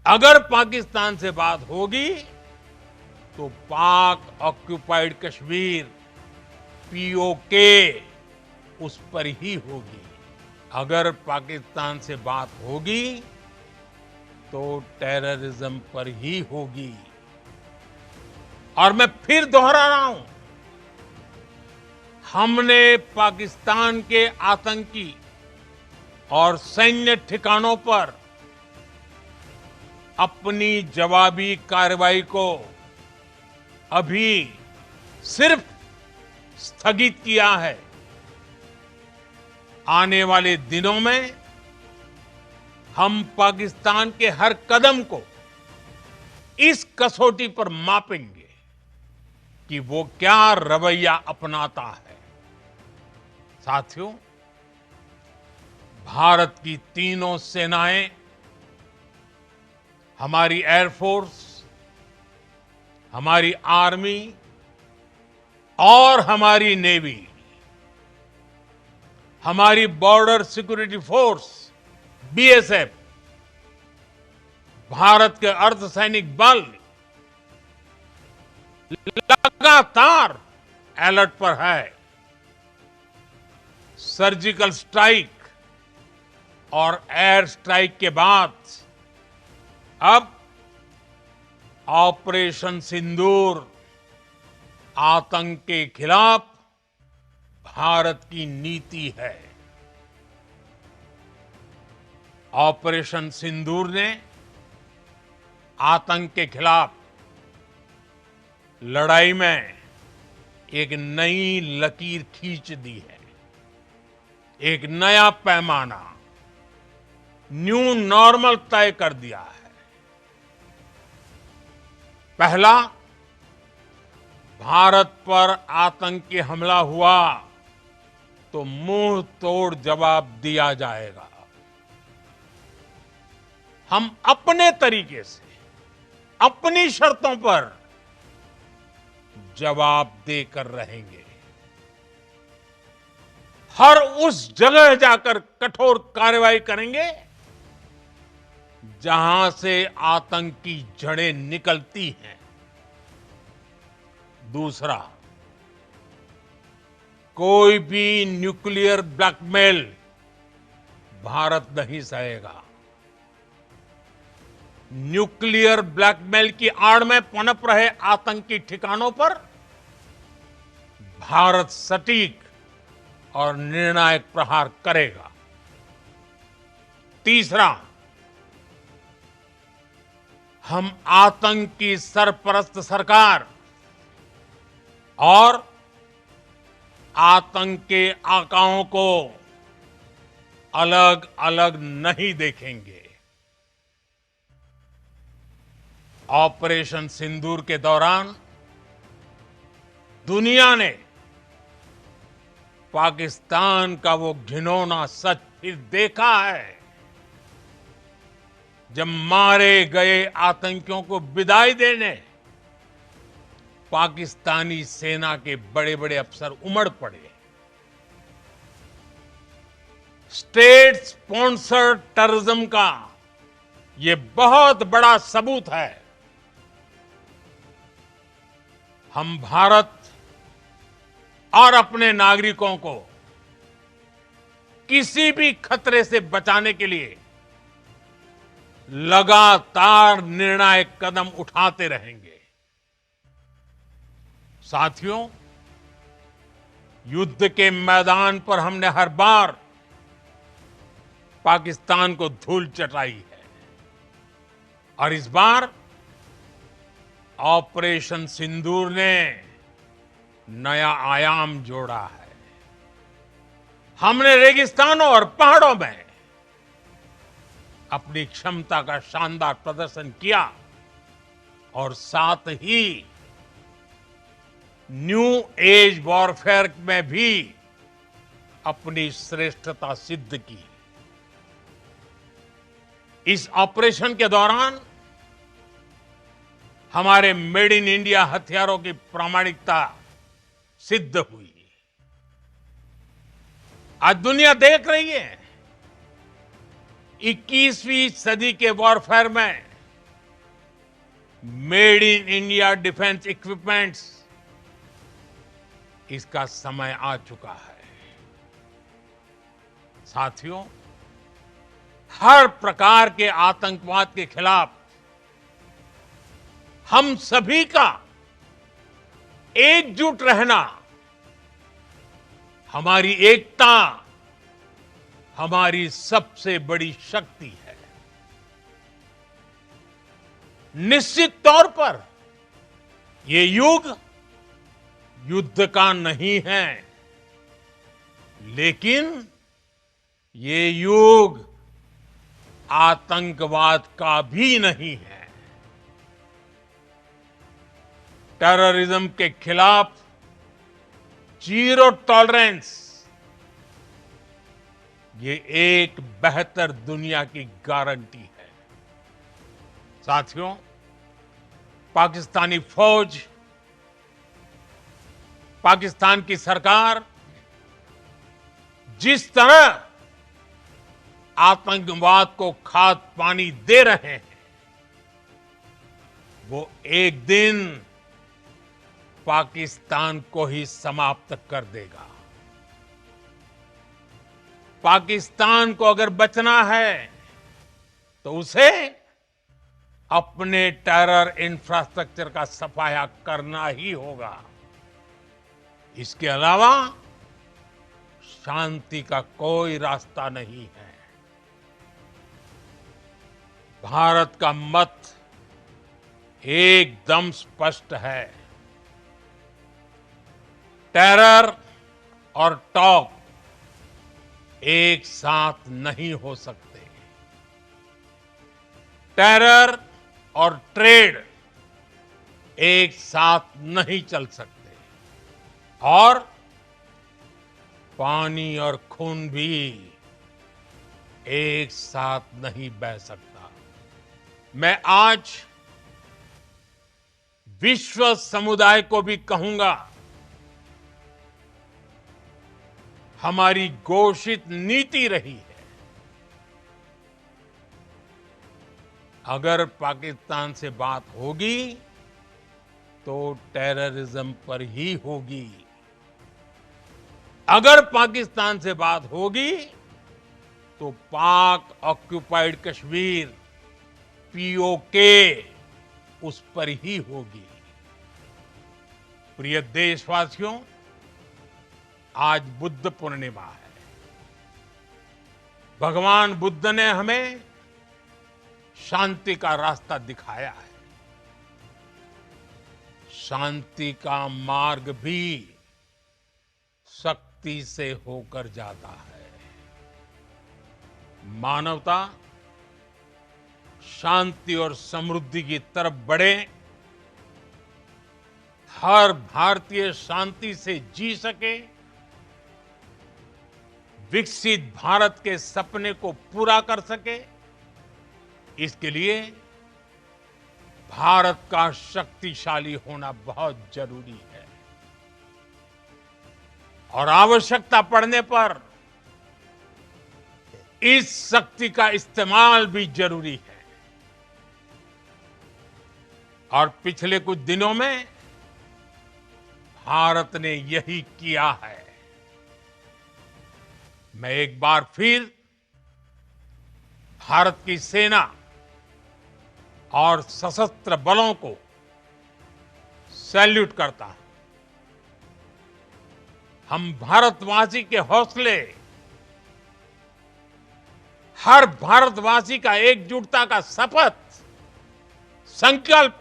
अगर पाकिस्तान से बात होगी तो पाक ऑक्यूपाइड कश्मीर पीओके उस पर ही होगी। अगर पाकिस्तान से बात होगी तो टेररिज्म पर ही होगी। और मैं फिर दोहरा रहा हूं, हमने पाकिस्तान के आतंकी और सैन्य ठिकानों पर अपनी जवाबी कार्रवाई को अभी सिर्फ स्थगित किया है। आने वाले दिनों में हम पाकिस्तान के हर कदम को इस कसौटी पर मापेंगे कि वो क्या रवैया अपनाता है। साथियों, भारत की तीनों सेनाएं, हमारी एयरफोर्स, हमारी आर्मी और हमारी नेवी, हमारी border security force BSF, Bharat के अर्धसैनिक बल लगातार अलर्ट पर है। सर्जिकल स्ट्राइक और एयर स्ट्राइक के बाद अब ऑपरेशन सिंदूर आतंक के खिलाफ भारत की नीति है। ऑपरेशन सिंदूर ने आतंक के खिलाफ लड़ाई में एक नई लकीर खींच दी है। एक नया पैमाना, न्यू नॉर्मल तय कर दिया है। पहला, भारत पर आतंकी हमला हुआ तो मुंह तोड़ जवाब दिया जाएगा। हम अपने तरीके से, अपनी शर्तों पर जवाब देकर रहेंगे। हर उस जगह जाकर कठोर कार्रवाई करेंगे जहां से आतंक की जड़ें निकलती हैं। दूसरा, कोई भी न्यूक्लियर ब्लैकमेल भारत नहीं सहेगा। न्यूक्लियर ब्लैकमेल की आड़ में पनप रहे आतंकी ठिकानों पर भारत सटीक और निर्णायक प्रहार करेगा। तीसरा, हम आतंक की सरपरस्त सरकार और आतंक के आकाओं को अलग अलग नहीं देखेंगे। ऑपरेशन सिंदूर के दौरान दुनिया ने पाकिस्तान का वो घिनौना सच फिर देखा है, जब मारे गए आतंकियों को विदाई देने पाकिस्तानी सेना के बड़े बड़े अफसर उमड़ पड़े। स्टेट स्पॉन्सर्ड टेररिज्म का ये बहुत बड़ा सबूत है। हम भारत और अपने नागरिकों को किसी भी खतरे से बचाने के लिए लगातार निर्णायक कदम उठाते रहेंगे। साथियों, युद्ध के मैदान पर हमने हर बार पाकिस्तान को धूल चटाई है और इस बार ऑपरेशन सिंदूर ने नया आयाम जोड़ा है। हमने रेगिस्तानों और पहाड़ों में अपनी क्षमता का शानदार प्रदर्शन किया और साथ ही न्यू एज वॉरफेयर में भी अपनी श्रेष्ठता सिद्ध की। इस ऑपरेशन के दौरान हमारे मेड इन इंडिया हथियारों की प्रामाणिकता सिद्ध हुई। आज दुनिया देख रही है 21वीं सदी के वॉरफेयर में made in India defence equipments, इसका समय आ चुका है। साथियों, हर प्रकार के आतंकवाद के खिलाफ हम सभी का एकजुट रहना हमारी एकता, हमारी सबसे बड़ी शक्ति है। निश्चित तौर पर ये युग युद्ध का नहीं है, लेकिन ये युग आतंकवाद का भी नहीं है। टेररिज्म के खिलाफ जीरो टॉलरेंस, ये एक बेहतर दुनिया की गारंटी है। साथियों, पाकिस्तानी फौज, पाकिस्तान की सरकार जिस तरह आतंकवाद को खाद पानी दे रहे हैं, वो एक दिन पाकिस्तान को ही समाप्त कर देगा। पाकिस्तान को अगर बचना है तो उसे अपने टेरर इंफ्रास्ट्रक्चर का सफाया करना ही होगा। इसके अलावा शांति का कोई रास्ता नहीं है। भारत का मत एकदम स्पष्ट है। टेरर और टॉक एक साथ नहीं हो सकते। टेरर और ट्रेड एक साथ नहीं चल सकते, और पानी और खून भी एक साथ नहीं बह सकता। मैं आज विश्व समुदाय को भी कहूंगा, हमारी घोषित नीति रही है, अगर पाकिस्तान से बात होगी तो टेररिज्म पर ही होगी। अगर पाकिस्तान से बात होगी तो पाक ऑक्युपाइड कश्मीर, पीओके, उस पर ही होगी। प्रिय देशवासियों, आज बुद्ध पूर्णिमा है। भगवान बुद्ध ने हमें शांति का रास्ता दिखाया है। शांति का मार्ग भी शक्ति से होकर जाता है। मानवता शांति और समृद्धि की तरफ बढ़े, हर भारतीय शांति से जी सके, विकसित भारत के सपने को पूरा कर सके, इसके लिए भारत का शक्तिशाली होना बहुत जरूरी है। और आवश्यकता पड़ने पर इस शक्ति का इस्तेमाल भी जरूरी है। और पिछले कुछ दिनों में भारत ने यही किया है। मैं एक बार फिर भारत की सेना और सशस्त्र बलों को सैल्यूट करता हूं। हम भारतवासी के हौसले, हर भारतवासी का एकजुटता का शपथ, संकल्प